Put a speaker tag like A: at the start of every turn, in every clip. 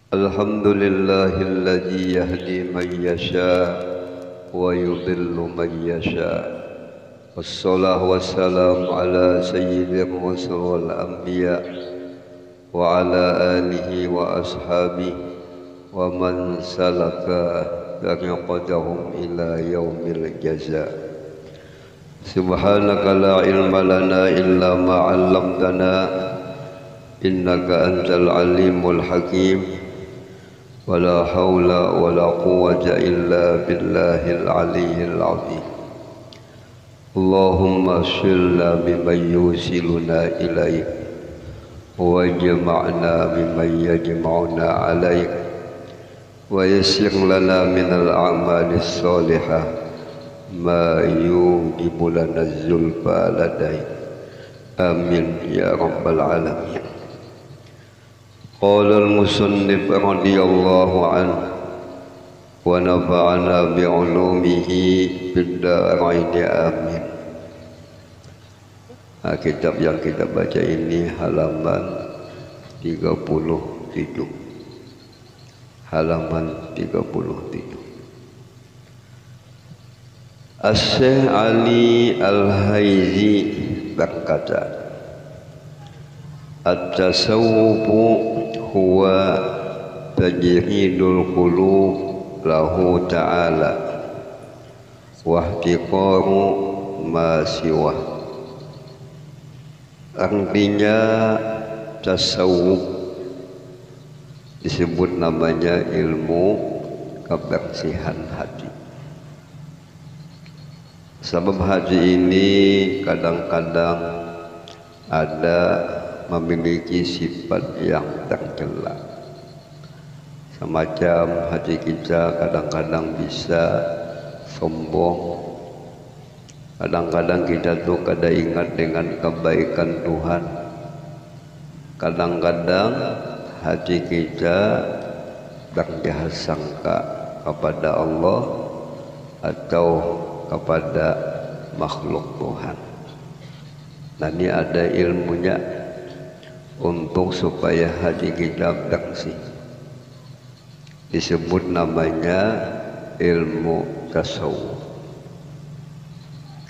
A: Alhamdulillahilladzi yahdi man yasha wa yudhillu man yasha. Wassalatu wassalamu ala sayyidil rusul wal anbiya wa ala alihi wa ashabihi wa man salaka tariqatahum ila yaumil jaza. Subhanaka la ilma lana illa ma 'allamtana innaka antal alimul hakim. ولا حول ولا قوة إلا بالله العلي العظيم. اللهم صلنا بمن يوصلنا إليك واجمعنا بمن يجمعنا عليك ويسر لنا من الأعمال الصالحة ما يوجب لنا الزلفى لديك آمين يا رب العالمين. قال المصنف رضي الله عنه ونفعنا بعلومه في الدارين آمين. Kitab yang kita baca ini halaman 37. Halaman 37. Asy-Syaikh Ali Al-Haizi berkata, At-tasawwufu huwa tajridul qulub lahu ta'ala wa ihtiqaru ma siwa. Artinya tasawuf disebut namanya ilmu kebersihan hati. Sebab hati ini kadang-kadang ada memiliki sifat yang tercela. Semacam hati kita kadang-kadang bisa sombong. Kadang-kadang kita tuh kada ingat dengan kebaikan Tuhan. Kadang-kadang hati kita berjahat sangka kepada Allah atau kepada makhluk Tuhan. Nah, ini ada ilmunya untuk supaya hati kita bersih. Disebut namanya ilmu tasawuf.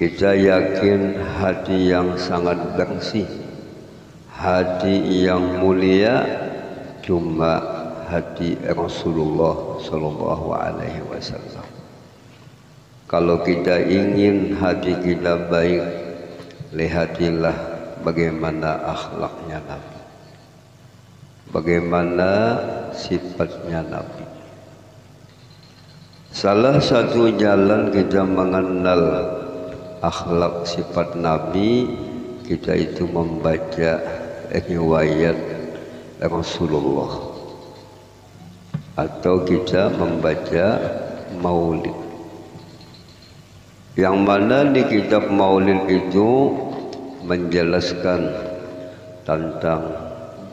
A: Kita yakin hati yang sangat bersih, hati yang mulia cuma hati Rasulullah Sallallahu Alaihi Wasallam. Kalau kita ingin hati kita baik, lihatilah bagaimana akhlaknya Nabi, bagaimana sifatnya Nabi. Salah satu jalan kita mengenal akhlak sifat Nabi, kita itu membaca riwayat Rasulullah atau kita membaca maulid. Yang mana di kitab maulid itu menjelaskan tentang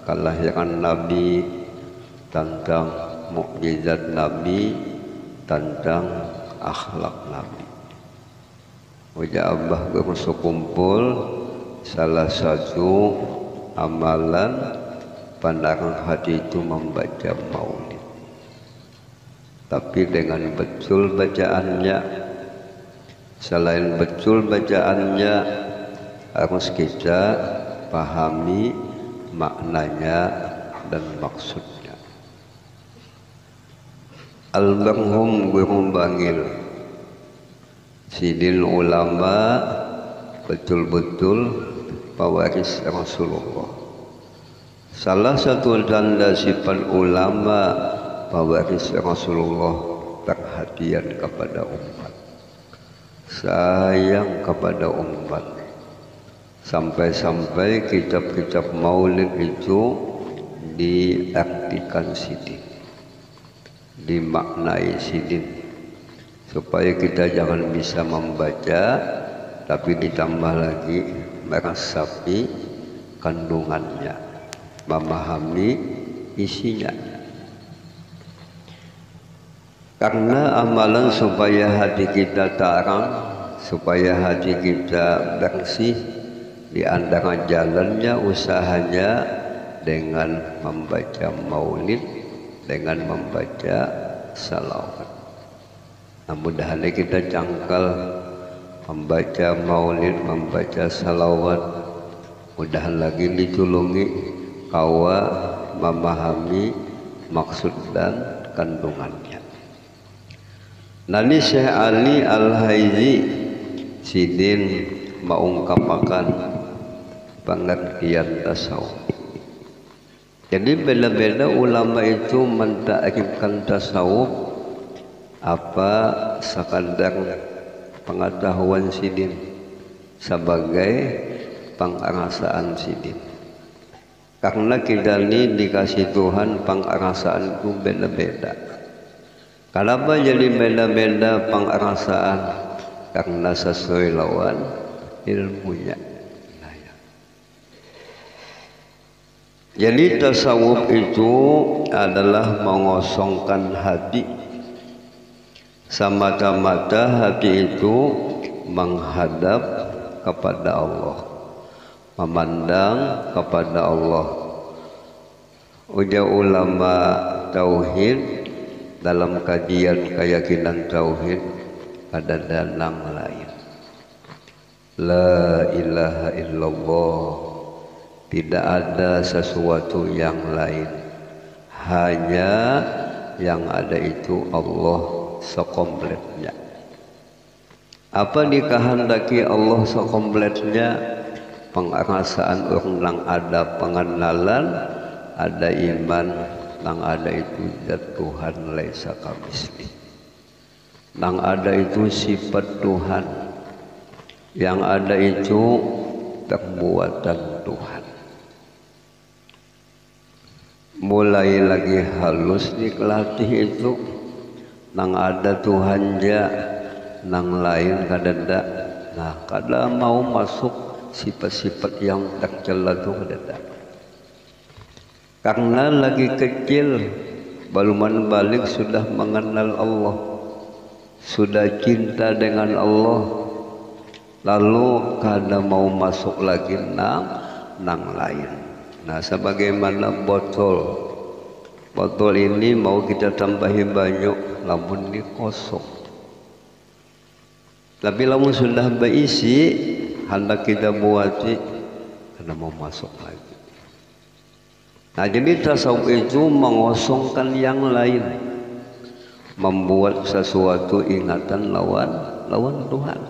A: kelahiran Nabi, tentang mukjizat Nabi, tentang akhlak Nabi. Wajah Abah berkumpul salah satu amalan pandangan hati itu membaca maulid. Tapi dengan betul bacaannya, selain betul bacaannya, harus kita pahami maknanya dan maksudnya. Al-Marhum Guru Bangil Sidil ulama betul-betul pewaris Rasulullah. Salah satu tanda sifat ulama pewaris Rasulullah perhatian kepada umat, sayang kepada umat. Sampai-sampai kitab-kitab maulid itu diartikan sidik, dimaknai sidik, supaya kita jangan bisa membaca tapi ditambah lagi meresapi kandungannya, memahami isinya. Karena amalan supaya hati kita terang, supaya hati kita bersih, di antara jalannya, usahanya dengan membaca maulid, dengan membaca salawat. Nah, mudah-mudahan kita cangkal membaca maulid, membaca salawat, mudahan lagi ditulungi kawa memahami maksud dan kandungannya. Nani Syekh Ali Al-Haizi sidin mengungkapkan pengertian tasawuf. Jadi beda-beda ulama itu mentakrifkan tasawuf apa sekadar pengetahuan sidin sebagai pengarasaan sidin. Karena kita ini dikasih Tuhan pengarasaan itu beda-beda. Kenapa jadi beda-beda pengarasaan? Karena sesuai lawan ilmunya. Jadi tasawuf itu adalah mengosongkan hati. Semata-mata hati itu menghadap kepada Allah, memandang kepada Allah. Ujar ulama tauhid dalam kajian keyakinan tauhid ada danang lain. La ilaha illallah, tidak ada sesuatu yang lain, hanya yang ada itu Allah sekompletnya. Apa dikehendaki Allah sekompletnya? Pengarasaan orang ada pengenalan, ada iman, yang ada itu zat Tuhan laisa kamisli. Yang ada itu sifat Tuhan, yang ada itu perbuatan Tuhan. Mulai lagi halus dikelatih itu, nang ada Tuhan ja, nang lain kadada. Nah, kada mau masuk sifat-sifat yang tercela itu kadada. Karena lagi kecil, baluman balik sudah mengenal Allah, sudah cinta dengan Allah, lalu kada mau masuk lagi nang lain. Nah, sebagaimana botol ini mau kita tambahi banyak, lamun di kosong. Tapi lamun sudah berisi, hendak kita buati, karena mau masuk lagi. Nah, jadi tasawuf itu mengosongkan yang lain, membuat sesuatu ingatan lawan Tuhan.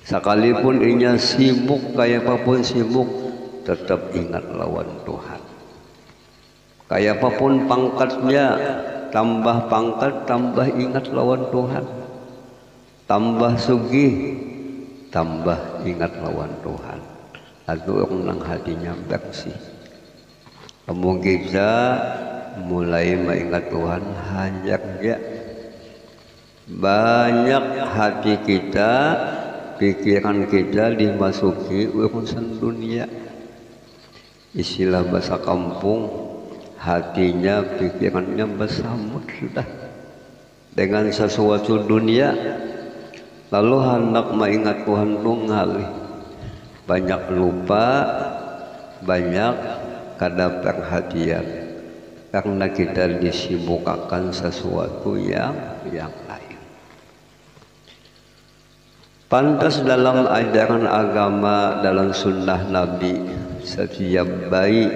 A: Sekalipun inya sibuk, kayak apapun sibuk, tetap ingat lawan Tuhan. Kayak apapun pangkatnya, tambah pangkat, tambah ingat lawan Tuhan. Tambah sugih, tambah ingat lawan Tuhan. Lalu orang hatinya bersih. Kamu kita mulai mengingat Tuhan hanya banyak hati kita, pikiran kita dimasuki urusan dunia. Istilah bahasa kampung, hatinya, pikirannya bersamut sudah dengan sesuatu dunia. Lalu hendak mengingat Tuhan itu ngalih, banyak lupa, banyak kada perhatian, karena kita disibukkan sesuatu yang lain. Pantas dalam ajaran agama, dalam sunnah Nabi, setiap bayi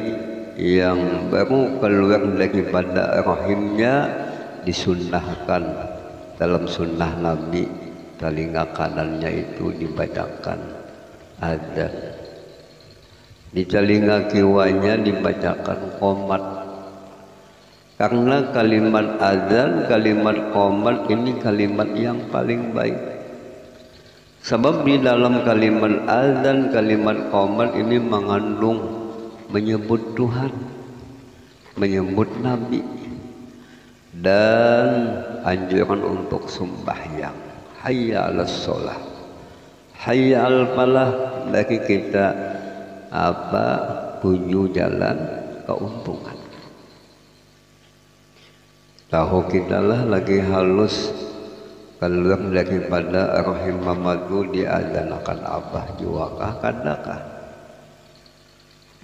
A: yang baru keluar daripada rahimnya disunnahkan dalam sunnah Nabi, telinga kanannya itu dibacakan adzan, di telinga kirinya dibacakan qomat. Karena kalimat adzan, kalimat qomat ini kalimat yang paling baik. Sebab di dalam kalimat adzan, kalimat qomat ini mengandung menyebut Tuhan, menyebut Nabi, dan anjuran untuk sembahyang. Hayya 'alas shalah, hayya 'al falah. Lagi kita tuju jalan keuntungan. Tahu kita lah lagi halus keluar daripada rahim mamadu diadzanakan abah juakah kadakah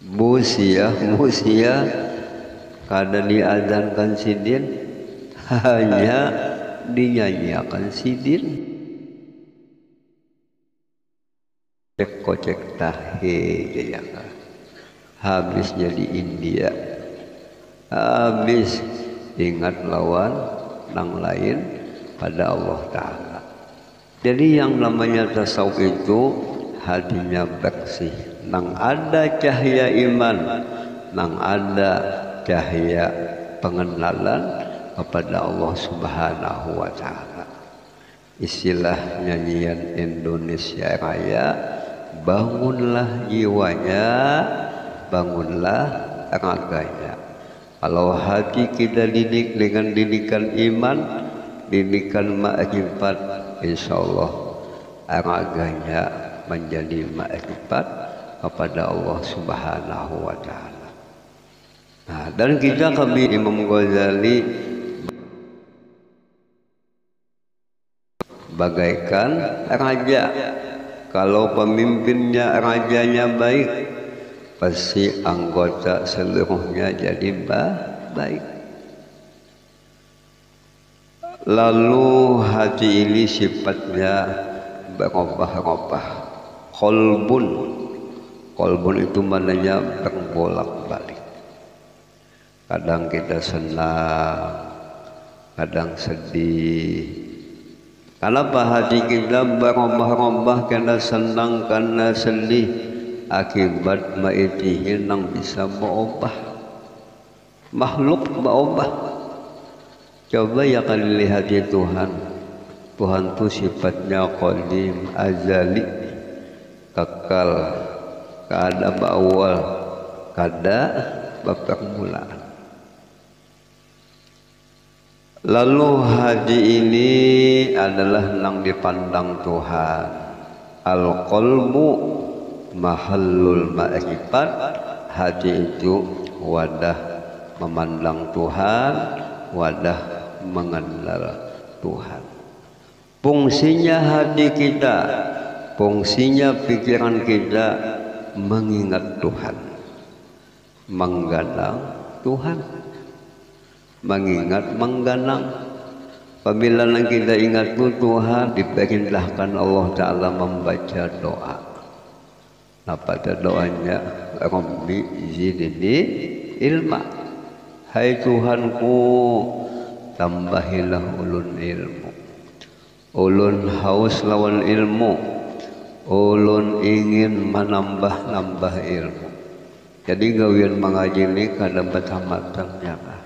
A: musia kada diazankan sidin, hanya dinyanyiakan sidin. Cek kocek tahe ya kan. Habis jadi India, habis ingat lawan nang lain pada Allah Ta'ala. Jadi yang namanya tasawuf itu hatinya bersih, nang ada cahaya iman, nang ada cahaya pengenalan kepada Allah Subhanahu wa Ta'ala. Istilah nyanyian Indonesia Raya, bangunlah jiwanya, bangunlah raganya. Kalau hati kita didik dengan didikan iman, didikan ma'rifat, insya Allah raganya menjadi ma'rifat kepada Allah Subhanahu wa Ta'ala. Nah, dan kita kami Imam Ghazali bagaikan raja. Kalau pemimpinnya, rajanya baik, pasti anggota seluruhnya jadi baik. Lalu hati ini sifatnya berubah-ubah. Kolbun itu maknanya berbolak-balik. Kadang kita senang, kadang sedih. Kenapa hati kita berubah-ubah, karena senang, karena sedih, akibat ma'itihi nang bisa berubah. Makhluk berubah. Coba ya kali lihat ya Tuhan. Tuhan itu sifatnya qadim, azali, kekal, kada awal, kada permulaan. Lalu hati ini adalah nang dipandang Tuhan. Al-qalbu mahallul ma'rifat. Hati itu wadah memandang Tuhan, wadah mengenal Tuhan. Fungsinya hati kita, fungsinya pikiran kita mengingat Tuhan, menggadang Tuhan, mengingat, mengganang. Apabila kita ingat Tuhan, diperintahkan Allah Ta'ala membaca doa. Apa doanya? Rabbi zidni ilma. Hai Tuhanku, tambahilah ulun ilmu. Ulun haus lawan ilmu. Ulun ingin menambah ilmu. Jadi gawian mengaji ini kadang bertambah-tambah.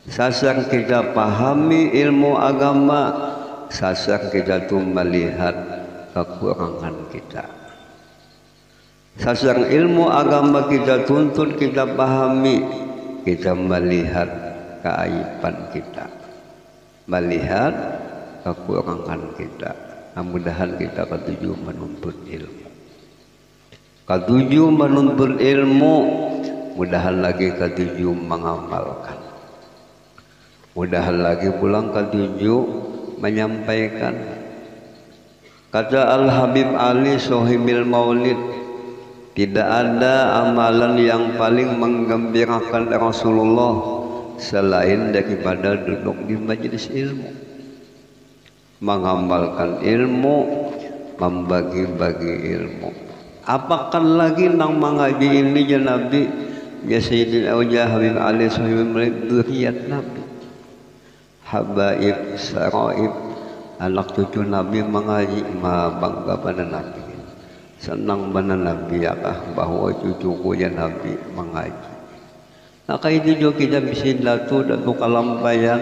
A: Sasar kita pahami ilmu agama, sasar kita tuh melihat kekurangan kita. Sasar ilmu agama kita tuntut, kita pahami, kita melihat keaiban kita, melihat kekurangan kita. Mudah-mudahan kita ketujuh menuntut ilmu. Ketujuh menuntut ilmu, mudahan lagi ketujuh mengamalkan. Mudahan lagi pulang ketujuh menyampaikan. Kata Al-Habib Ali Sohibil Maulid, tidak ada amalan yang paling menggembirakan Rasulullah selain daripada duduk di majelis ilmu, mengamalkan ilmu, membagi-bagi ilmu. Apakan lagi nang mengaji ini ya Nabi, ya Sayyidina Habib Ali Sohibil Maulid, dzurriyyat Nabi, habaib, saraib, anak cucu Nabi mengaji, bangga pada Nabi, senang pada Nabi ya bahwa cucuku ya Nabi mengaji. Maka itu juga kita bisa datu kalampayan.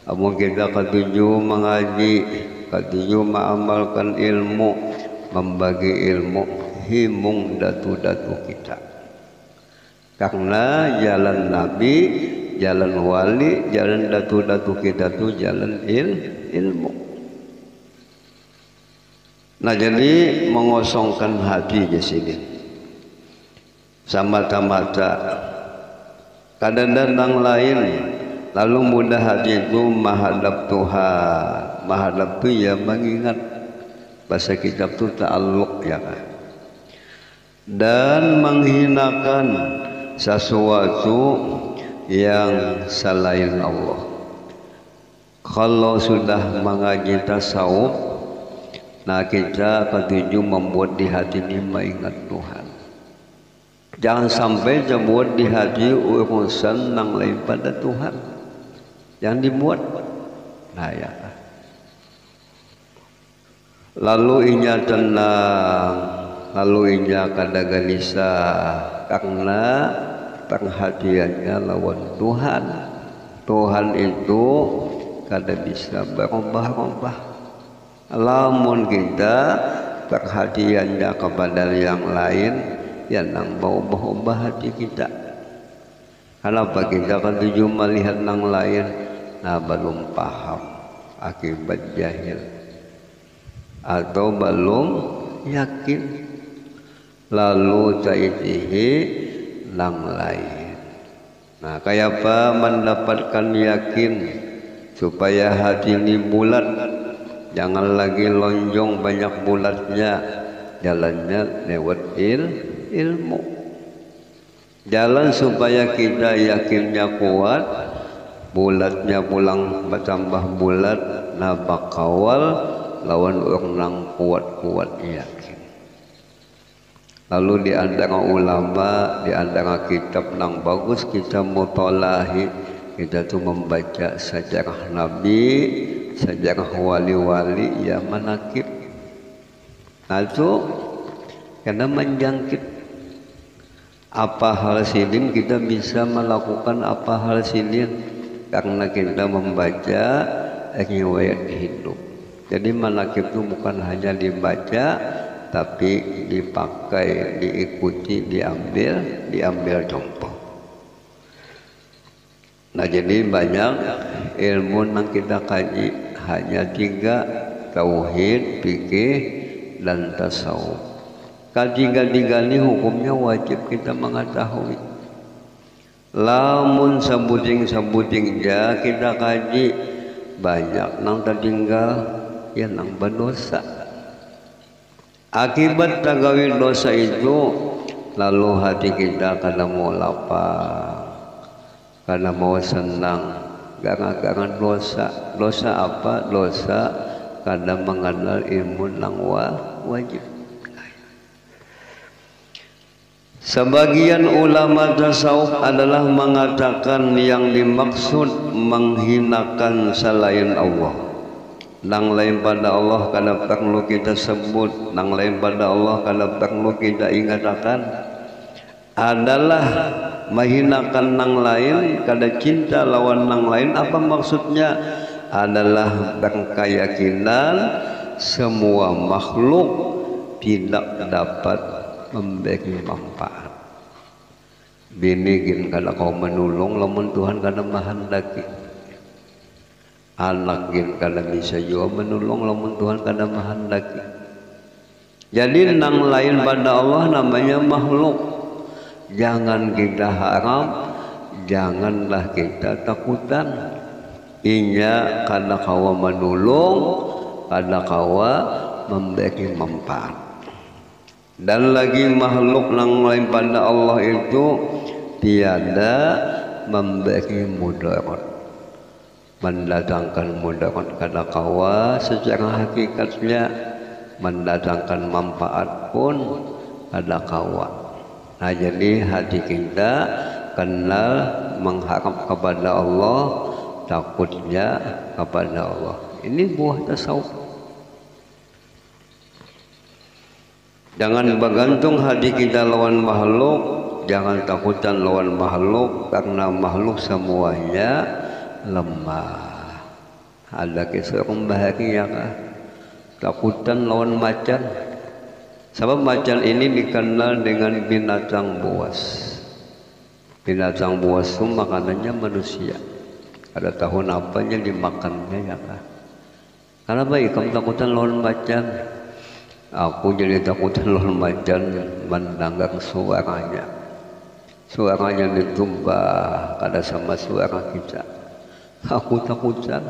A: Amun kita ketujuh mengaji, ketujuh mengamalkan ilmu, membagi ilmu, himung datu-datu kita. Karena jalan Nabi, jalan wali, jalan datu-datu kita tuh jalan ilmu. Nah, jadi mengosongkan hati di sini. Semata-mata kadang-kadang lain, lalu mudah hati itu menghadap Tuhan. Menghadap itu ya mengingat, bahasa kitab itu ta'alluq ya kan. Dan menghinakan sesuatu yang selain Allah. Kalau sudah mengaji tasawuf, nah kita ketujuh membuat di hati ini mengingat Tuhan. Jangan sampai membuat di hati urusan yang lain pada Tuhan. Yang dibuat, nah ya. Lalu inya tenang, lalu inya kada gelisah karena perhatiannya lawan Tuhan. Tuhan itu kada bisa berubah-ubah. Lamun kita perhatiannya kepada yang lain, yang berubah-ubah hati kita. Kenapa kita ketujuh melihat yang lain? Nah belum paham akibat jahil atau belum yakin, lalu taitihi yang lain. Nah kayak apa mendapatkan yakin supaya hati ini bulat, jangan lagi lonjong banyak bulatnya, jalannya lewat ilmu. Jalan supaya kita yakinnya kuat, bulatnya pulang bertambah bulat, nah bakawal lawan orang kuat-kuat yakin. Lalu di antara ulama, di antara kitab yang bagus kita mutolahi, kita tuh membaca sejarah Nabi, sejarah wali-wali ya manakib. Nah itu karena menjangkit apa hal silin kita bisa melakukan apa hal silin karena kita membaca riwayat hidup. Jadi manakib itu bukan hanya dibaca, tapi dipakai, diikuti, diambil contoh. Nah jadi banyak ilmu yang kita kaji, hanya 3, tauhid, fikih, dan tasawuf. Ketiga-tiga ini hukumnya wajib kita mengetahui. Lamun sabuting-sabutingnya kita kaji, banyak nang tertinggal yang nang berdosa. Akibat tagawi dosa itu, lalu hati kita kadang mau lapar, karena mau senang, gara-gara dosa. Dosa apa? Dosa karena mengenal ilmu yang wajib. Sebagian ulama tasawuf adalah mengatakan yang dimaksud menghinakan selain Allah. Nang lain pada Allah kada perlu kita sebut, nang lain pada Allah kada perlu kita ingatkan. Adalah menghinakan nang lain, kada cinta lawan nang lain. Apa maksudnya? Adalah berkeyakinan semua makhluk tidak dapat memberi manfaat. Bini gin kada kau menolong lamun Tuhan kada mahendaki. Anak gin kada bisa juga menolong lamun Tuhan kada mahendaki. Jadi nang lain pada Allah namanya makhluk. Jangan kita harap, janganlah kita takutan. Inya kada kawa menolong, kada kawa memberi manfaat. Dan lagi makhluk yang lain pada Allah itu tiada memberi mudarat, mendatangkan mudarat kada kawa secara hakikatnya, mendatangkan manfaat pun kada kawa. Nah jadi hati kita kenal mengharap kepada Allah, takutnya kepada Allah. Ini buah tasawuf. Jangan bergantung hati kita lawan makhluk, jangan takutan lawan makhluk, karena makhluk semuanya lemah. Ada kisah bahagia kah? Takutan lawan macan. Sebab macan ini dikenal dengan binatang buas. Binatang buas itu makanannya manusia. Ada tahun apanya dimakannya ya kah? Karena baik kamu takutan lawan macan. Aku jadi takutan lawan macan mendengar suaranya. Suaranya ditumbah kada sama suara kita. Aku takutan.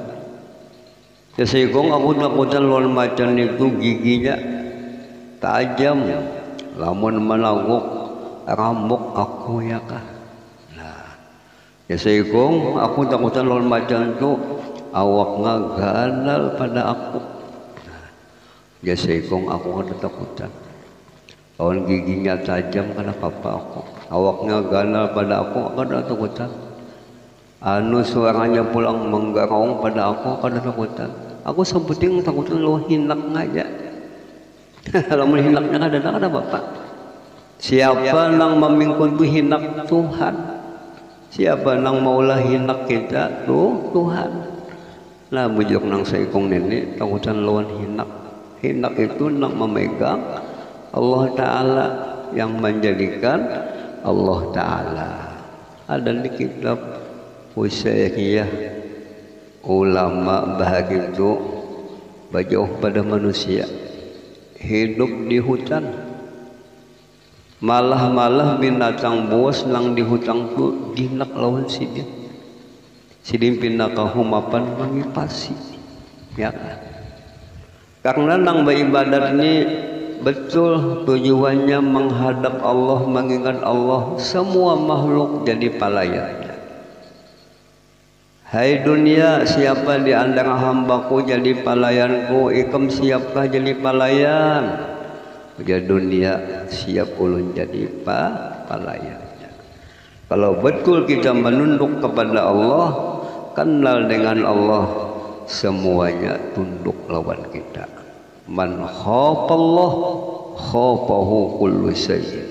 A: Sesekong aku takutan lawan macan itu giginya tajam. Lamun menaguk rambut aku ya kah. Nah, Ya saikong aku takutan lawan macan tu awak nga ganal pada aku. Ya saikong aku nga takutan. Lawan giginya tajam kana papa aku. Awaknya ganal pada aku kada takutan. Anu suaranya pulang menggarong pada aku kada takutan. Aku sebuting takutan lo hinak ngaja. Kalau hinaknya kada bapak. Siapa nang memingkun tu hinak Tuhan. Siapa nang maulah hinak kita tu Tuhan. Nah bujuk nang saikong nenek takutan lawan hinak. Hinak itu nang memegang Allah Ta'ala yang menjadikan Allah Ta'ala. Ada di kitab Usaiyah ulama bahagia itu bajauh pada manusia hidup di hutan, malah binatang buas nang di hutan tu dinak lawan sidin pindah ke humapan mengipasi ya karena nang beribadat ni betul tujuannya menghadap Allah, mengingat Allah, semua makhluk jadi pelayan. Hai dunia, siapa di antara hambaku jadi pelayanku? Ikam siapkah jadi pelayan? Ya dunia, siap ulun jadi pelayannya. Kalau betul kita menunduk kepada Allah, kenal dengan Allah, semuanya tunduk lawan kita. Man khafallah khafahu kullu syai'.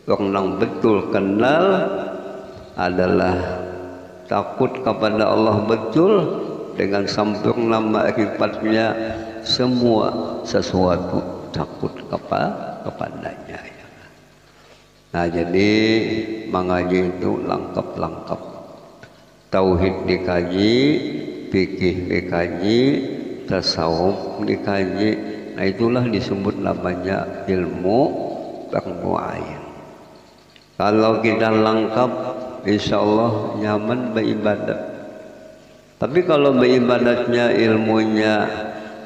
A: Orang yang betul kenal adalah takut kepada Allah betul, dengan sempurna makrifat-Nya semua sesuatu takut kepadanya. Nah jadi mengaji itu lengkap-lengkap. Tauhid dikaji, fikih dikaji, tasawuf dikaji. Nah itulah disebut namanya ilmu bermuayyan. Kalau kita lengkap, insya Allah nyaman beribadat. Tapi kalau beribadatnya ilmunya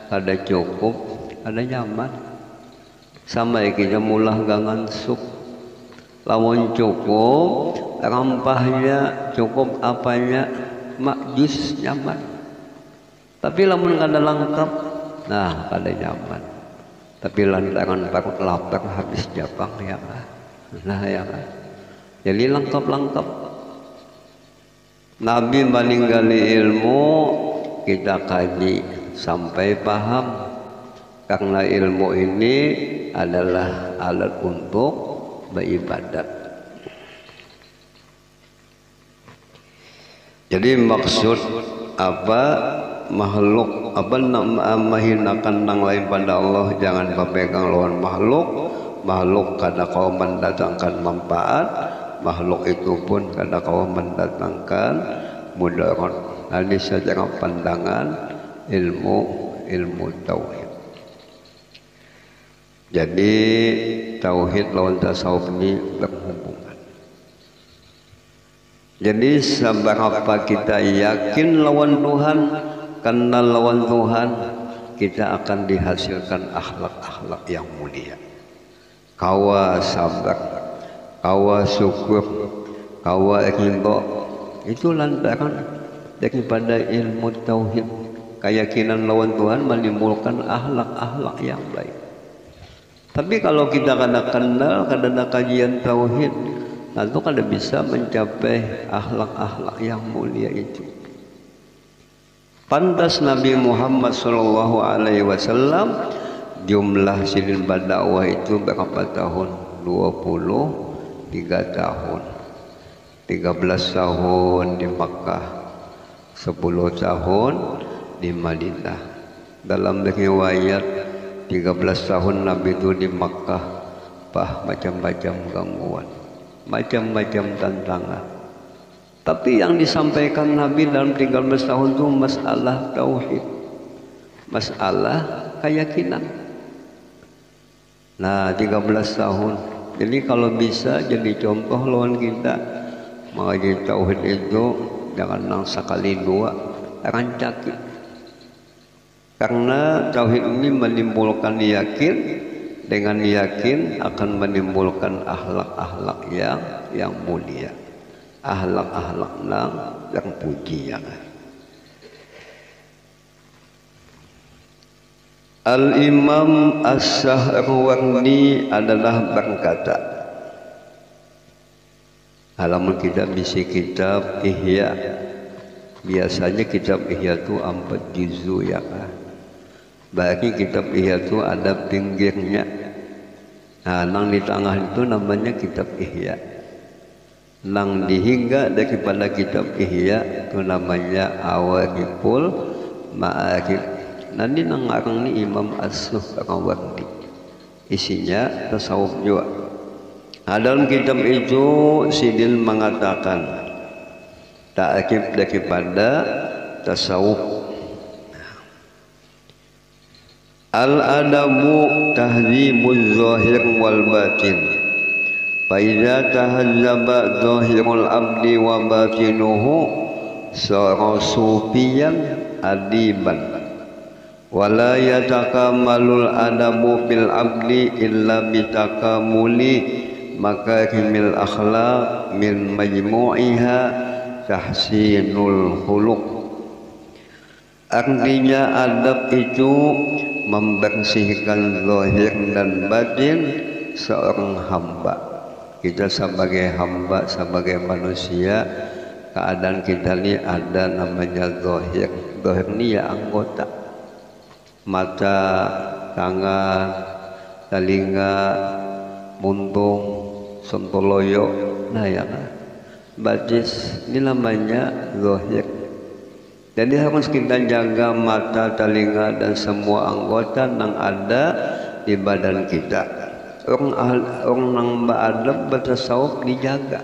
A: kada cukup, ada nyaman. Sama kita mulah gangan sup. Lawan cukup, rampahnya cukup apanya, makjus nyaman. Tapi lamun kada lengkap, nah kada nyaman. Tapi lantaran takut lapar habis jabang ya. Nah ya. Jadi lengkap-lengkap. Nabi meninggali ilmu, kita kaji sampai paham. Karena ilmu ini adalah alat untuk beribadat. Jadi maksud apa makhluk apa menghinakan nang lain pada Allah, jangan berpegang lawan makhluk. Makhluk kada kau mendatangkan manfaat, makhluk itu pun kada kau mendatangkan mudarat. Ini secara pandangan ilmu tauhid. Jadi tauhid lawan tasawuf ini berhubungan. Jadi seberapa kita yakin lawan Tuhan, kenal lawan Tuhan, kita akan dihasilkan akhlak-akhlak yang mulia. Kawa sabar, kawa syukur, kawa ridha, itu lantaran daripada ilmu tauhid. Keyakinan lawan Tuhan menimbulkan akhlak-akhlak yang baik. Tapi kalau kita kada kenal, kada ada kajian tauhid, tentu kada bisa mencapai akhlak-akhlak yang mulia itu. Pantas Nabi Muhammad SAW jumlah silin berdakwah itu berapa tahun? 23 tahun. 13 tahun di Makkah, 10 tahun di Madinah. Dalam riwayat 13 tahun Nabi itu di Makkah, macam-macam gangguan, macam-macam tantangan. Tapi yang disampaikan Nabi dalam 13 tahun itu masalah tauhid, masalah keyakinan. Nah 13 tahun. Jadi kalau bisa jadi contoh lawan kita mengaji tauhid itu, jangan nang sekali dua, rancaki. Karena tauhid ini menimbulkan yakin, dengan yakin akan menimbulkan akhlak-akhlak yang mulia. ahlak-ahlak nang yang puji ya. Al-Imam As-Sahrawardi adalah berkata, halaman kita bisi kitab Ihya. Biasanya kitab Ihya itu 4 juzuk ya. Bagi kitab Ihya itu ada pinggirnya. Nah, nang di tengah itu namanya kitab Ihya. Nang dihingga daripada kitab Ihya itu namanya Awariful Ma'arif. Nanti nang ngarang ni Imam As-Sahrawardi. Isinya tasawuf juga. Dalam kitab itu Sidil mengatakan ta'kib daripada tasawuf. Al-adabu tahzibuz zahir wal batin. Fa idza tahazzaba zahirul abdi wa batinuhu sara sufiyan adiban. Wala yatakamalul adabu bil abdi illa bitakamuli makarimil akhlaq min majmu'iha tahsinul khuluq. Artinya adab itu membersihkan zahir dan batin seorang hamba. Kita sebagai hamba, sebagai manusia, keadaan kita ini ada namanya zahir. Zahir ini ya anggota, mata, tangan, telinga, muntung, sontoloyo. Nah ya kan, batis ini namanya zahir. Jadi harus kita jaga mata, telinga dan semua anggota yang ada di badan kita. Orang yang beradab bertasawuf dijaga.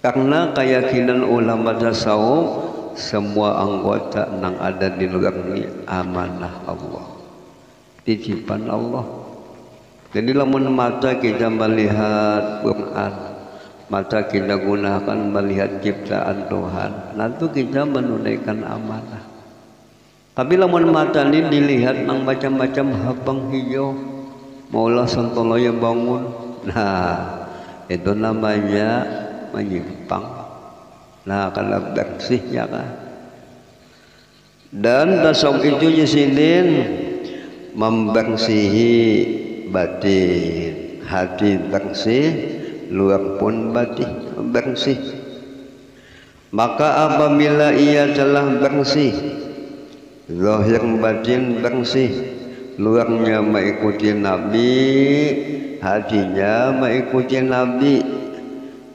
A: Karena keyakinan ulama tasawuf, semua anggota yang ada di luar ini amanah Allah, titipan Allah. Jadi lamun mata kita melihat Quran, mata kita gunakan melihat ciptaan Tuhan, nanti kita menunaikan amanah. Tapi lamun mata ini dilihat nang macam-macam habang hijau, maulah sontoloyo bangun, nah itu namanya menyimpang. Nah, kalau bersihnya kan. Dan tasawuf itu jisidin membersihi batin, hati bersih, luar pun batin bersih. Maka apabila ia telah bersih, zahir batin bersih, luarnya mengikuti Nabi, hatinya mengikuti Nabi.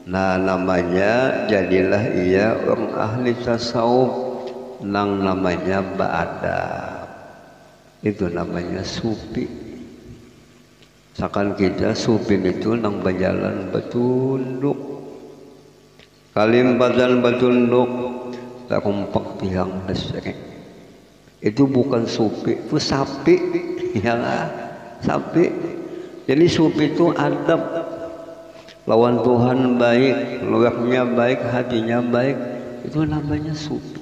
A: Nah, namanya jadilah ia orang ahli tasawuf, nang namanya ba'adab. Itu namanya sufi. Sakan kita sufi itu nang berjalan betunduk, kalim badan betunduk, terumpak tiang lesrek. Itu bukan sufi, itu sapi. Ya sapi. Jadi sufi itu adab. Lawan Tuhan baik, luarnya baik, hatinya baik, itu namanya sufi.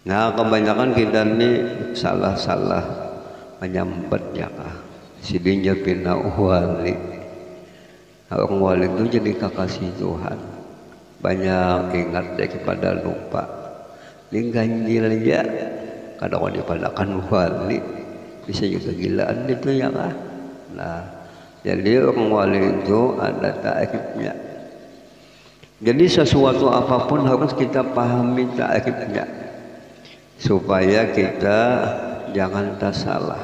A: Nah, kebanyakan kita ini salah-salah menyambat ya kah. Sidinya pina wali. Orang wali itu jadi kekasih Tuhan. Banyak ingat daripada lupa. Ini ganjil ya, kadang dipadakan wali, bisa juga gilaan itu ya kah. Nah, jadi orang wali itu ada ta'rifnya. Jadi sesuatu apapun harus kita pahami ta'rifnya, supaya kita jangan tersalah,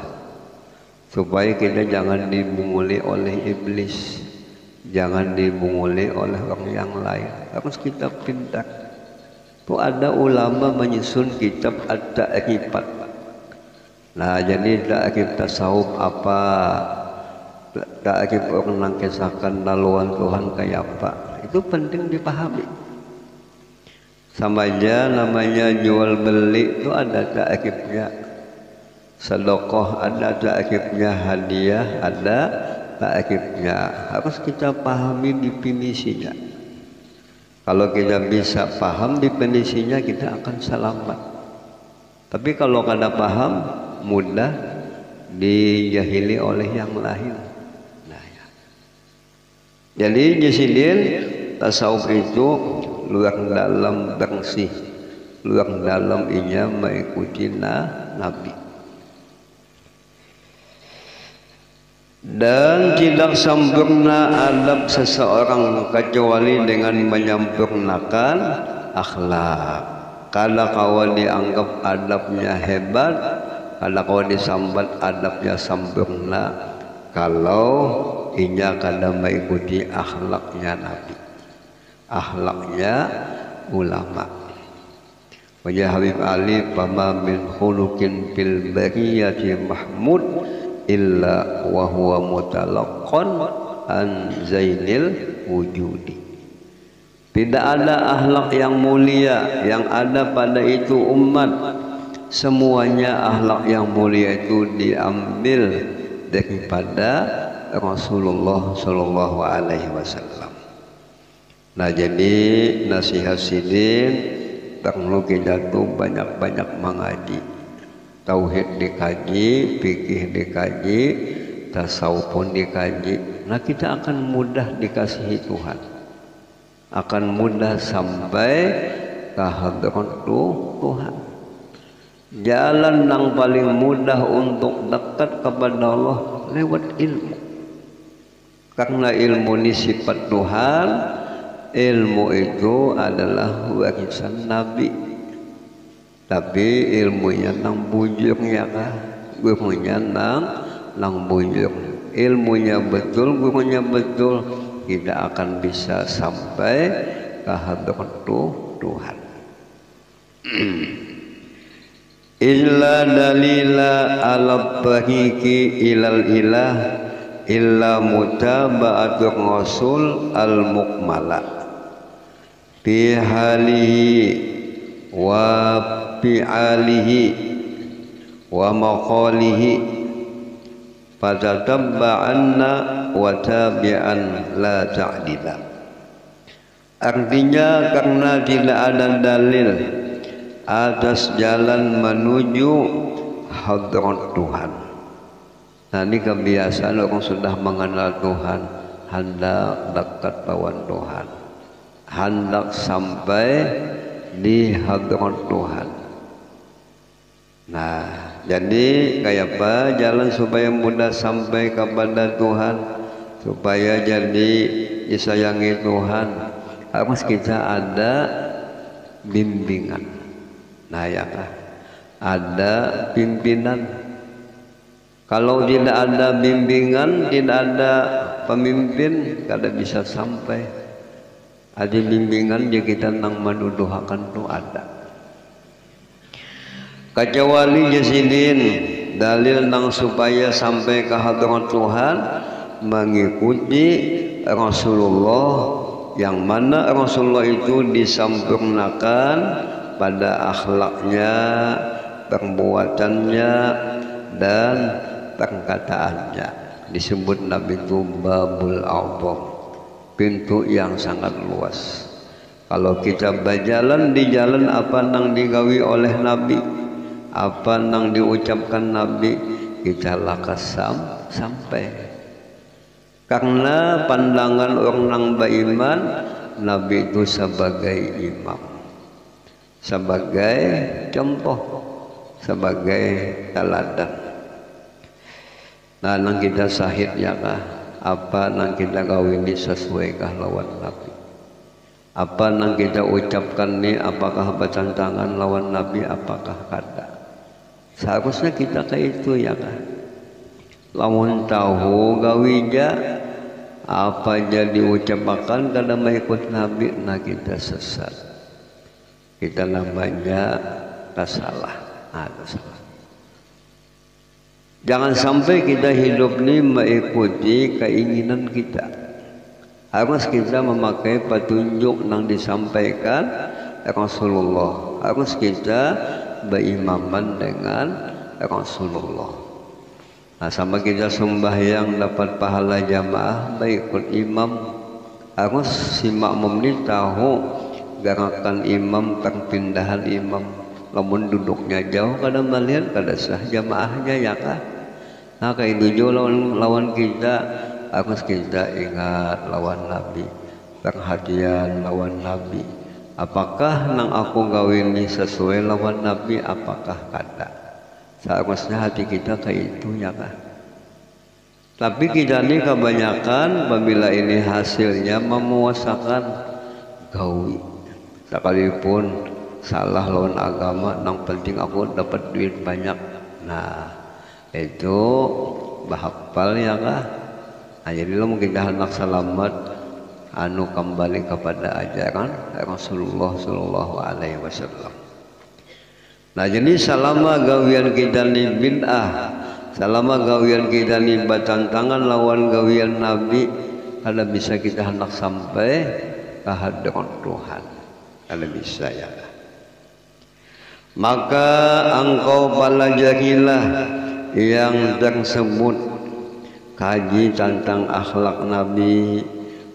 A: supaya kita jangan dibunguli oleh iblis, jangan dibunguli oleh orang yang lain. Harus kita pintar. Itu ada ulama menyusun kitab At-Ta'rifat. Nah, jadi ta'rif tasawuf apa? Ta'rif orang yang kisahkan laluan Tuhan kayak apa, itu penting dipahami. Sama aja namanya jual beli itu ada ta'rifnya, sedekah ada ta'rifnya, hadiah ada ta'rifnya. Harus kita pahami definisinya. Kalau kita bisa paham definisinya, kita akan selamat. Tapi kalau kada paham, mudah dijahili oleh yang lain. Jadi jisidin tasawuf itu luar dalam bersih, luar dalam inya mengikuti Nabi. Dan tidak sempurna adab seseorang kecuali dengan menyempurnakan akhlak. Kalau kau dianggap adabnya hebat, kalau kau disambat adabnya sempurna, kalau inya kada mengikuti akhlaknya Nabi, akhlaknya ulama. Wajah Habib Ali, "Fama min khuluqin fil bariyati mahmud illa wa huwa mutalaqqan an zainil wujudi." Tidak ada akhlak yang mulia yang ada pada itu umat. Semuanya akhlak yang mulia itu diambil daripada Rasulullah Sallallahu Alaihi Wasallam. Nah, jadi nasihat sidin perlu kita tuh banyak-banyak mengaji. Tauhid dikaji, fikih dikaji, tasawuf pun dikaji. Nah, kita akan mudah dikasihi Tuhan, akan mudah sampai ke hadrat Tuhan. Jalan yang paling mudah untuk dekat kepada Allah lewat ilmu. Karena ilmu ini sifat Tuhan, ilmu itu adalah warisan Nabi. Tapi ilmunya nang bujur ya kah? Ilmunya nang bujur. Ilmunya betul, gurunya betul, tidak akan bisa sampai ke hadrat Tuhan. Illa dalila ala tariqi ilal ilah illa mutaba'atur rasul al mukmala fi halihi wa fi'alihi wa maqalihi fatatabba'anna wa tabi'an la ta'dila. Artinya karena tidak ada dalil atas jalan menuju hadrat Tuhan. Nah, ini kebiasaan orang sudah mengenal Tuhan, hendak dekat lawan Tuhan, hendak sampai di hadrat Tuhan. Nah, jadi kayak apa jalan supaya mudah sampai kepada Tuhan, supaya jadi disayangi Tuhan? Harus kita ada bimbingan. Nah, ya kah? Ada pimpinan. Kalau tidak ada bimbingan, tidak ada pemimpin, kada bisa sampai. Ada bimbingan dia kita nang menuduhakan tu ada. Kecuali jasidin dalil nang supaya sampai ke hadrat Tuhan mengikuti Rasulullah, yang mana Rasulullah itu disempurnakan pada akhlaknya, perbuatannya, dan perkataannya. Disebut Nabi itu babul a'zam, pintu yang sangat luas. Kalau kita berjalan di jalan apa nang digawi oleh Nabi, apa nang diucapkan Nabi, kita lakas sampai. Karena pandangan orang nang beriman, Nabi itu sebagai imam, sebagai contoh, sebagai teladan. Nah, nang kita sahid ya kah? Apa nang kita kawini sesuaikah lawan Nabi? Apa nang kita ucapkan ni apakah bertentangan lawan Nabi, apakah kada? Seharusnya kita kayak itu ya kah? Lamun tahu gawija apa jadi ucapkan kada mengikut Nabi, nah kita sesat. Kita namanya salah. Salah. Jangan sampai kita hidup ini mengikuti keinginan kita. Harus kita memakai petunjuk yang disampaikan Rasulullah. Harus kita berimaman dengan Rasulullah. Nah, sama kita sembahyang dapat pahala jamaah mengikut imam. Harus si makmum ini tahu gerakan imam, perpindahan imam. Lamun duduknya jauh kada melihat, kada sah jamaahnya ya kah? Nah, kayak itu lawan kita harus kita ingat lawan Nabi. perhatian lawan Nabi. Apakah nang aku gawe ini sesuai lawan Nabi? Apakah kada? Seharusnya hati kita kayak itu ya kan. Tapi kita ini kebanyakan apabila ini hasilnya memuasakan gawi. Sekalipun salah lawan agama, yang penting aku dapat duit banyak. Nah, itu bahapal ya kah? Nah, jadi lo mungkin anak selamat anu kembali kepada ajaran Rasulullah Sallallahu Alaihi Wasallam. Nah, jadi selama gawian kita ni bid'ah, selama gawian kita ni bertentangan lawan gawian Nabi, ada bisa kita hendak sampai ke hadirat Tuhan. Ada bisa ya. Maka engkau pelajarilah yang tersebut, kaji tentang akhlak Nabi,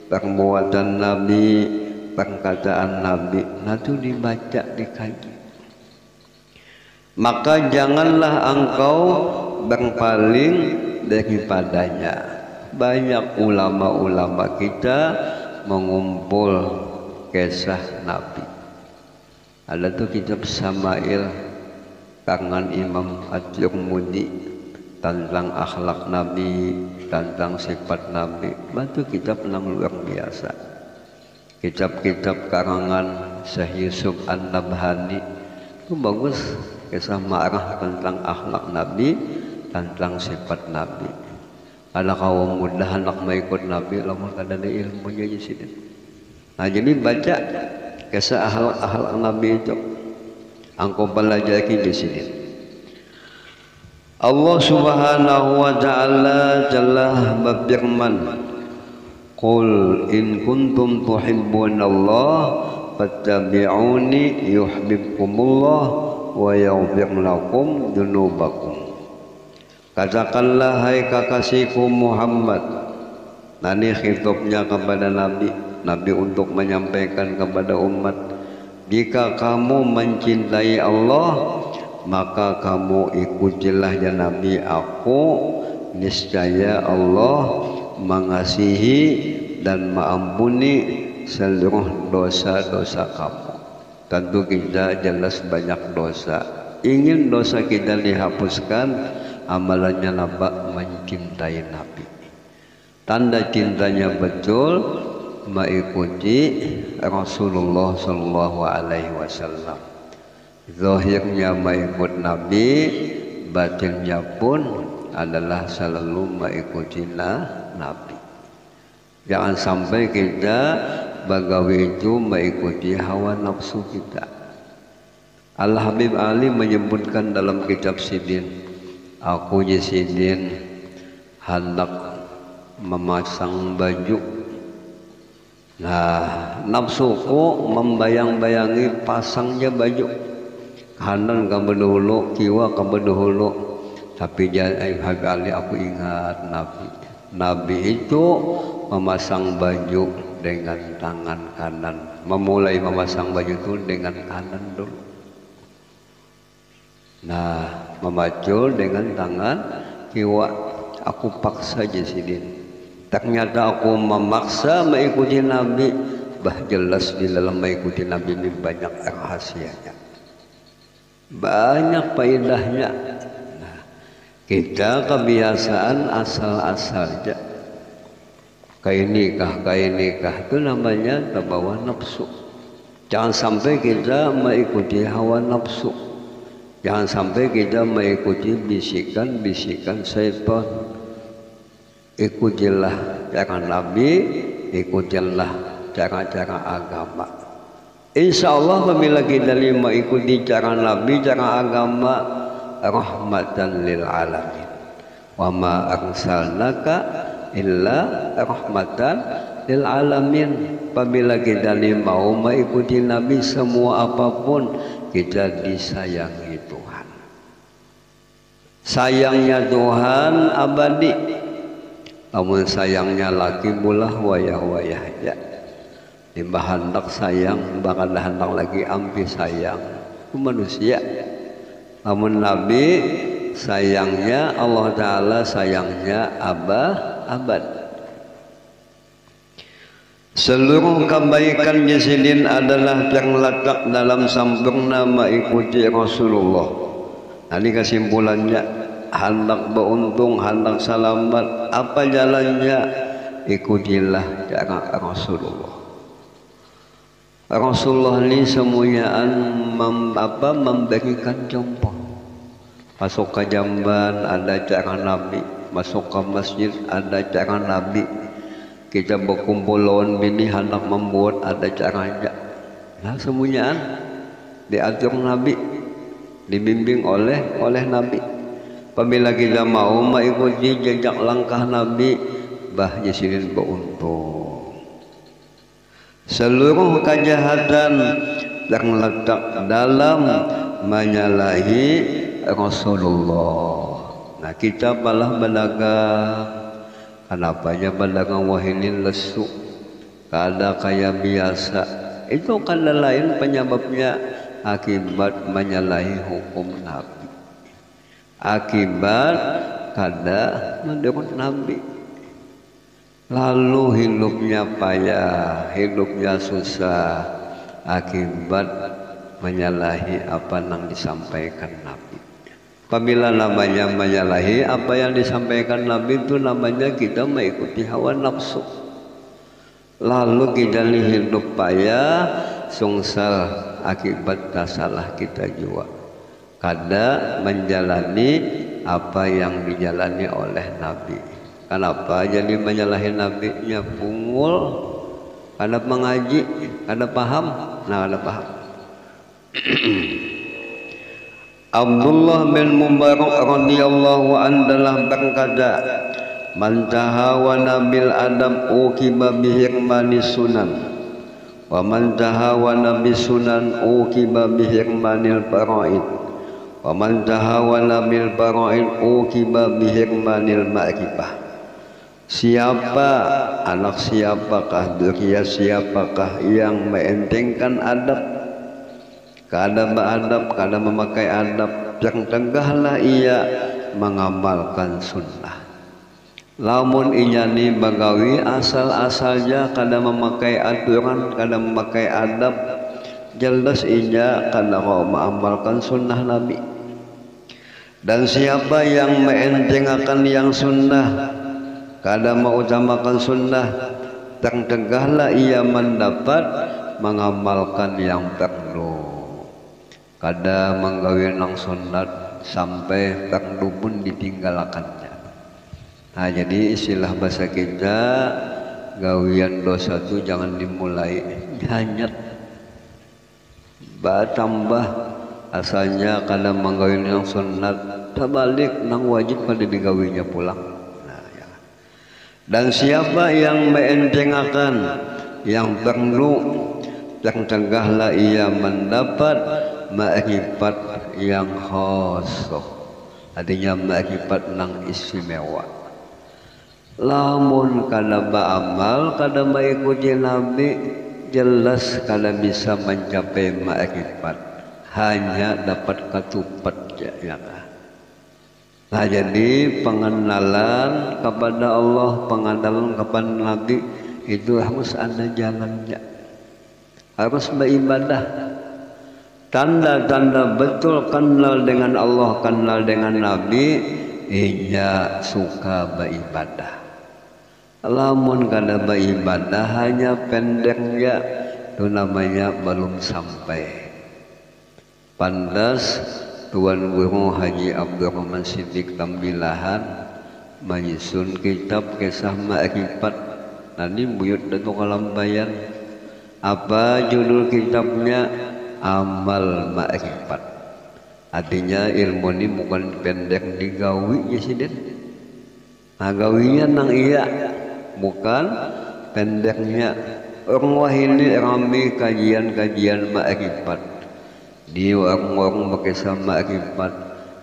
A: perbuatan Nabi, perkataan Nabi. Nah itu dibaca, dikaji. Maka janganlah engkau berpaling daripadanya. Banyak ulama-ulama kita mengumpul kisah Nabi. Ada tuh kitab Sama'il karangan Imam At-Tirmidzi tentang akhlak Nabi, tentang sifat Nabi. Batu kitab yang luar biasa. Kitab-kitab karangan Syekh Yusuf An-Nabhani itu bagus, kisah marah tentang akhlak Nabi, tentang sifat Nabi. Ada kaum muda hendak mengikut Nabi, lamun kada ada ilmunya di sini. Nah jadi baca kisah akhlak Nabi itu, engkau pelajari di sini. Allah Subhanahu wa taala telah berfirman, "Qul in kuntum tuhibbunallah fattabi'uni yuhibbukumullah wa yaghfir lakum dzunubakum." Katakanlah hai kekasihku Muhammad. Ini khitabnya kepada Nabi. Nabi untuk menyampaikan kepada umat, jika kamu mencintai Allah, maka kamu ikutilah ya Nabi aku, niscaya Allah mengasihi dan mengampuni seluruh dosa-dosa kamu. Tentu kita jelas banyak dosa. Ingin dosa kita dihapuskan, amalannya nampak mencintai Nabi. Tanda cintanya betul mengikuti Rasulullah Sallallahu Alaihi Wasallam. Zahirnya mengikut Nabi, batinnya pun adalah selalu mengikuti Nabi. Jangan sampai kita bagawi itu mengikuti hawa nafsu kita. Al-Habib Ali menyebutkan dalam kitab Sidin, aku di Sidin hendak memasang baju. Nah, nafsuku membayang-bayangi pasangnya baju. Kanan kamu dahulu, kiwa kamu dahulu. Tapi jangan kali aku ingat Nabi. Nabi itu memasang baju dengan tangan kanan. Memulai memasang baju itu dengan kanan dulu. Nah, memacul dengan tangan kiwa. Aku paksa di sini. Ternyata aku memaksa mengikuti Nabi. Bah jelas di dalam mengikuti Nabi ini banyak rahasianya, banyak faedahnya. Nah, kita kebiasaan asal-asal aja. Kayak nikah itu namanya terbawa nafsu. Jangan sampai kita mengikuti hawa nafsu. Jangan sampai kita mengikuti bisikan-bisikan syaitan. Ikutilah cara Nabi, ikutilah cara-cara agama. Insya Allah apabila kita mengikuti cara Nabi, cara agama, rahmatan lil alamin. Wa ma arsalnaka illa rahmatan lil alamin. Apabila kita mau mengikuti Nabi, semua apapun kita disayangi Tuhan. Sayangnya Tuhan abadi. Namun sayangnya lagi mulah wayah-wayah aja. Timbah hendak sayang, bahkan hendak lagi ampi sayang. Itu manusia. Namun Nabi sayangnya Allah Ta'ala sayangnya abad. Seluruh kebaikan jasidin adalah terletak dalam sempurna mengikuti Rasulullah. Ini kesimpulannya, hendak beruntung, hendak selamat, apa jalannya? Ikutilah cara Rasulullah. Rasulullah ini semuanya memberikan contoh. Masuk ke jamban ada cara Nabi, masuk ke masjid ada cara Nabi. Kita berkumpul lawan bini hendak membuat ada caranya. Nah semuanya diatur Nabi, dibimbing oleh Nabi. Apabila kita mau mengikuti jejak langkah Nabi, bah jasidin beruntung. Seluruh kejahatan terletak dalam menyalahi Rasulullah. Nah kita malah berdagang. Kenapanya berdagang wahilin lesu? Kada kayak biasa. Itu kan lain penyebabnya akibat menyalahi hukum Nabi. Akibat kada menurut Nabi. Lalu hidupnya payah, hidupnya susah akibat menyalahi apa yang disampaikan Nabi. Apabila namanya menyalahi apa yang disampaikan Nabi itu namanya kita mengikuti hawa nafsu. Lalu kita hidup payah, sungsal akibat salah kita juga. Kada menjalani apa yang dijalani oleh Nabi. Kenapa jadi menyalahi Nabi-nya pungul? Kada mengaji, kada paham, nah kada paham. Abdullah bin Mubarak radhiyallahu anhu berkata, "Man tahawana bil adab uqiba bi hirmani sunan, wa man tahawana bis sunan uqiba bi hirmanil faraid, wa man tahawana bil faraid uqiba bi hirmanil ma'rifah." Siapa anak siapakah, dzurriyyah siapakah yang meentengkan adab, kada beradab, kada memakai adab, cegahlah ia mengamalkan sunnah. Lamun inyani bagawi asal-asalnya kada memakai aturan, kada memakai adab, jelas inya kada mau mengamalkan sunnah Nabi. Dan siapa yang meentengkan yang sunnah, kada mengutamakan sunnah, tercegahlah ia mendapat mengamalkan yang perlu. Kada menggawi nang sunat sampai perlu pun ditinggalkannya. Nah jadi istilah bahasa kita, gawian dosa itu jangan dimulai hanyat, tambah asalnya kada menggawi nang sunat, terbalik nang wajib pada digawinya pulang. Nah, ya. Dan siapa yang meentengakan yang perlu, tercegahlah ia mendapat ma'rifat yang khosoh, artinya ma'rifat nang istimewa. Lamun kada beramal, kada mengikuti Nabi, jelas kada bisa mencapai ma'rifat, hanya dapat ketupat ya. Nah jadi pengenalan kepada Allah, pengenalan kepada Nabi itu harus ada jalannya, harus beribadah. Tanda-tanda betul kenal dengan Allah, kenal dengan Nabi, ia suka beribadah. Lamun kada beribadah hanya pendeknya, itu namanya belum sampai. Pandas Tuan Guru Haji Abdurrahman Siddiq Tambilahan menyusun kitab Kisah Ma'rifat. Nanti buyut Datuk Kalambayan. Apa judul kitabnya? Amal Ma'rifat. Artinya ilmu ini bukan pendek digawi ya sidin. Nah gawinya nang iya, bukan pendeknya. Orang wahini rame kajian-kajian ma'rifat. Di warung-warung berkisah ma'rifat.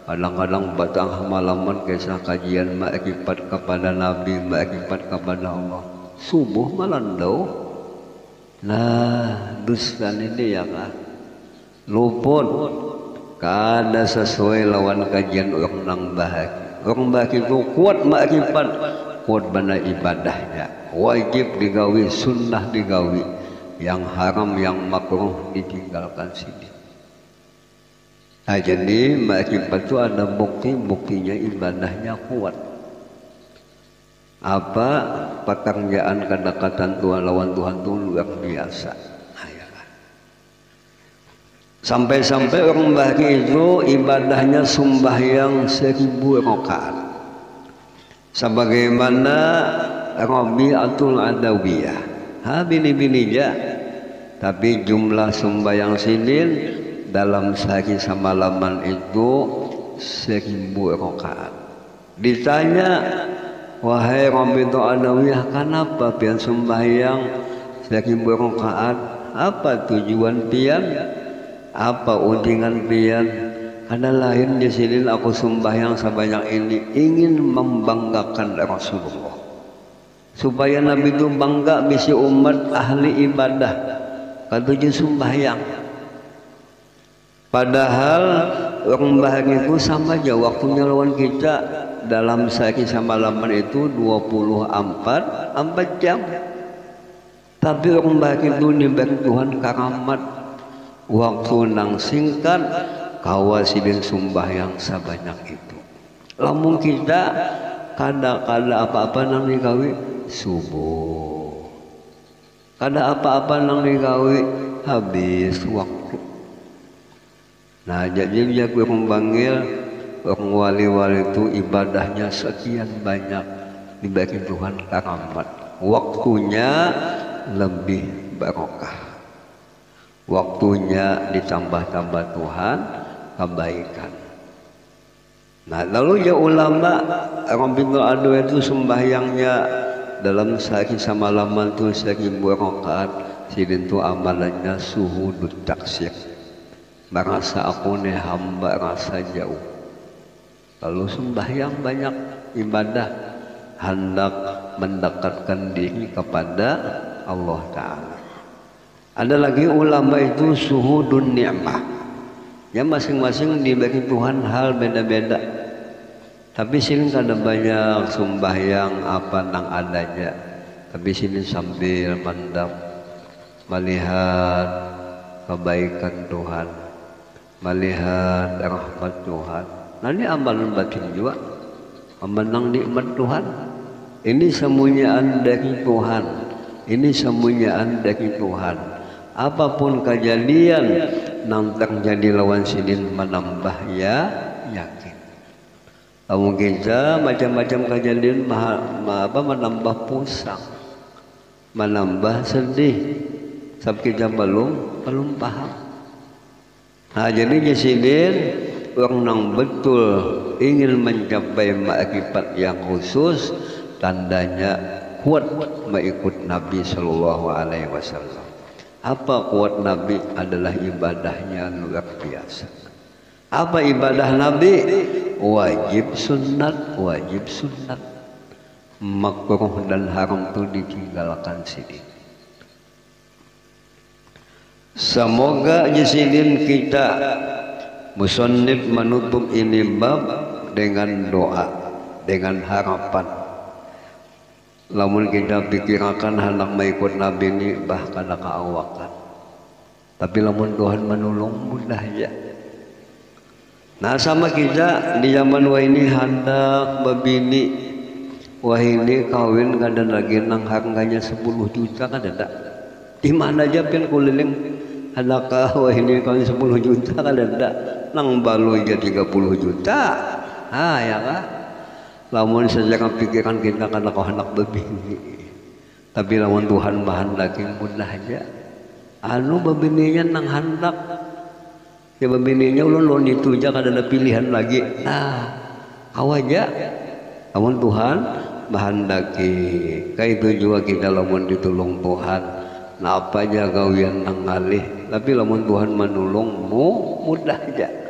A: Kadang-kadang batang malaman kisah kajian ma'rifat kepada Nabi, ma'rifat kepada Allah. Subuh malandau. Nah, dusta ini ya kah? Luput kada sesuai lawan kajian orang nang bahagi. Orang bahagi itu kuat ma'rifat, kuat bana ibadahnya, wajib digawi, sunnah digawi, yang haram yang makruh ditinggalkan sini. Nah, jadi akibat itu ada buktinya ibadahnya kuat. Apa pekerjaan kedekatan Tuhan lawan Tuhan itu luar biasa. Nah, ya kan? Sampai-sampai orang bagi itu ibadahnya sembahyang 1000 rakaat. Sebagaimana Rabi'atul Adawiyah. Bini-bininya. Tapi jumlah sembahyang sinin dalam sehari semalaman itu 1000 rakaat. Ditanya, wahai Rabi'atul Adawiyah, kenapa pian sembahyang 1000 rakaat? Apa tujuan pian? Apa untingan pian? Karena lain di sini aku sembahyang sebanyak ini ingin membanggakan Rasulullah, supaya Nabi itu bangga bisi umat ahli ibadah katuju sembahyang. Padahal orang bahagia itu sama aja waktunya lawan kita dalam sehari semalaman itu 24 jam. Tapi orang bahagia itu diberi Tuhan karamat waktu nang singkat kawasidin sembahyang sebanyak itu. Lamun kita kada apa-apa nang digawe subuh, kada apa-apa nang digawe habis waktu. Nah, jadi dia panggil orang wali-wali itu ibadahnya sekian banyak dibagi Tuhan karamat, waktunya lebih barokah, waktunya ditambah-tambah Tuhan kebaikan. Nah, lalu ya ulama Rabi'atul Adawiyah itu sembahyangnya dalam sehari semalaman itu 1000 rakaat. Sidin itu amalannya suhudut taksir. Merasa aku nih hamba rasa jauh. Lalu sembahyang banyak ibadah hendak mendekatkan diri kepada Allah Ta'ala. Ada lagi ulama itu suhudun ni'mah. Ya masing-masing dibagi Tuhan hal beda-beda. Tapi sini ada banyak sembahyang apa nang adanya. Tapi sini sambil melihat kebaikan Tuhan, melihat rahmat Tuhan. Nah, ini amalan batin juga, memenang nikmat Tuhan. Ini semuanya dari Tuhan. Ini semuanya dari Tuhan. Apapun kejadian nang terjadi lawan sidin menambah ya yakin. Kamu kita macam-macam kejadian menambah pusang, menambah sedih. Sebab kita belum paham. Nah, jadi di sini orang nang betul ingin mencapai makrifat yang khusus, tandanya kuat mengikut Nabi Shallallahu Alaihi Wasallam. Apa kuat Nabi adalah ibadahnya luar biasa. Apa ibadah Nabi? Wajib sunat, wajib sunat. Makruh dan haram itu ditinggalkan sini. Semoga jisidin kita musannif menutup ini bab dengan doa, dengan harapan. Lamun kita pikirkan hendak mengikut Nabi ini bahkan keawakan. Tapi lamun Tuhan menolong mudah ya. Nah, sama kita di zaman wah ini hendak berbini, wah ini kawin kadang lagi nang harganya 10 juta kan ada. Di mana aja pun kuliling hendak wah ini kawin 10 juta kan ada. Nang balu aja 30 juta. Ya kah? Lamun secara pikiran kita karena kau hendak berbini, tapi lamun Tuhan bahan lagi mudah aja. Anu berbininya nang hendak, ya berbininya ulun itu aja kada ada pilihan lagi. Kau aja. Lamun Tuhan bahan lagi, kayak itu juga kita lamun ditolong Tuhan. Nah, apa aja gawian nang ngalih, tapi lamun Tuhan menolongmu mudah aja.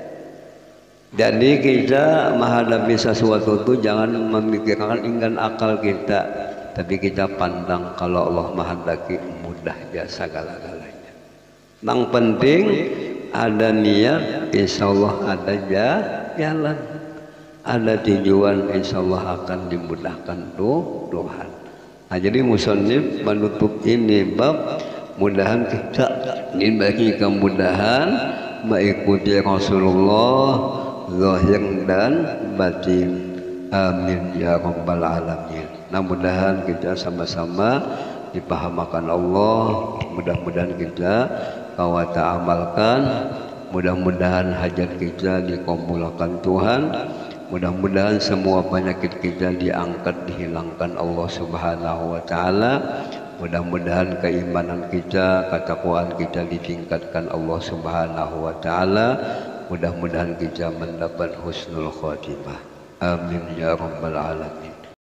A: Jadi kita menghadapi sesuatu itu jangan memikirkan ingin akal kita, tapi kita pandang kalau Allah menghendaki mudah aja segala-galanya. Yang penting ada niat, insya Allah ada jalan. ada tujuan insyaallah akan dimudahkan Tuhan. Nah, jadi musannif menutup ini bab mudahan kita dibagi kemudahan mengikuti Rasulullah zahir dan batin. Amin ya rabbal alamin. Nah, mudahan kita sama-sama dipahamakan Allah, mudah-mudahan kita kawata amalkan, mudah-mudahan hajat kita dikabulkan Tuhan, mudah-mudahan semua penyakit kita diangkat, dihilangkan Allah Subhanahu wa taala. Mudah-mudahan keimanan kita, ketakwaan kita ditingkatkan Allah Subhanahu wa taala. Mudah-mudahan kita mendapat husnul khatimah. Amin ya rabbal alamin.